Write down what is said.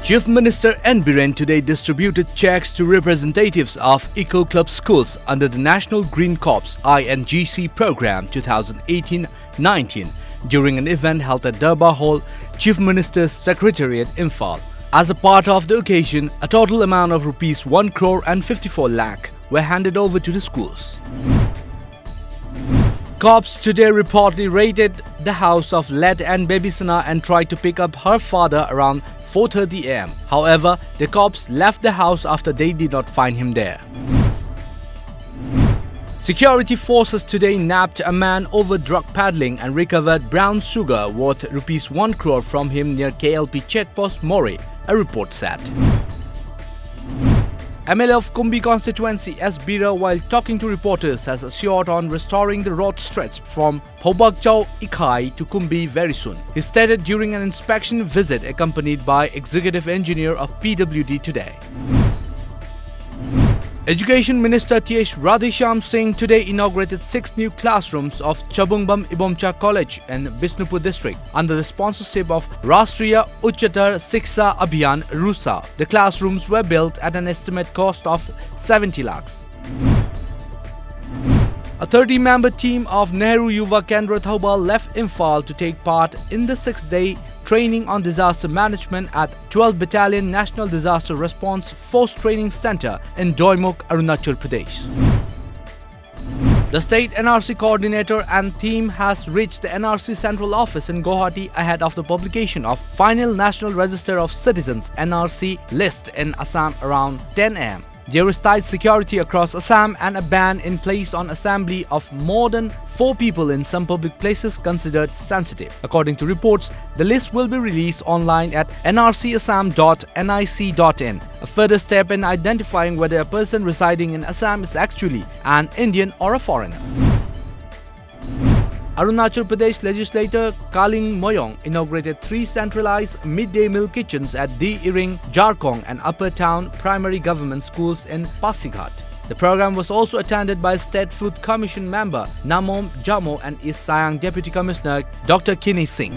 Chief Minister N. Biren today distributed checks to representatives of Eco Club schools under the National Green Corps INGC program 2018-19 during an event held at Darbar Hall, Chief Minister's Secretariat, Imphal. As a part of the occasion, a total amount of Rs 1 crore and 54 lakh were handed over to the schools. Cops today reportedly raided the house of led and Baby Sana and tried to pick up her father around 4:30 am. However, the cops left the house after they did not find him there. Security forces today nabbed a man over drug peddling and recovered brown sugar worth Rs 1 crore from him near KLP checkpost More, a report said. MLA of Kumbi constituency S. Bira, while talking to reporters, has assured on restoring the road stretch from Phobakchau Ikhai to Kumbi very soon. He stated during an inspection visit accompanied by Executive Engineer of PWD today. Education Minister T.H. Radheshyam Singh today inaugurated 6 new classrooms of Chabungbam Ibomcha College in Bisnupur district under the sponsorship of Rashtriya Uchchatar Shiksha Abhiyan (RUSA). The classrooms were built at an estimate cost of 70 lakhs. A 30-member team of Nehru Yuva Kendra Thoubal left Imphal to take part in the 6-day training on disaster management at 12th Battalion National Disaster Response Force Training Center in Doimuk, Arunachal Pradesh. The state NRC coordinator and team has reached the NRC Central Office in Guwahati ahead of the publication of Final National Register of Citizens (NRC) list in Assam around 10 am. There is tight security across Assam and a ban in place on assembly of more than 4 people in some public places considered sensitive. According to reports, the list will be released online at nrcassam.nic.in, a further step in identifying whether a person residing in Assam is actually an Indian or a foreigner. Arunachal Pradesh legislator Kaling Moyong inaugurated 3 centralized midday meal kitchens at Di Iring, Jarkong and Upper Town primary government schools in Pasighat. The program was also attended by State Food Commission member Namom Jamo and East Siang Deputy Commissioner Dr. Kinney Singh.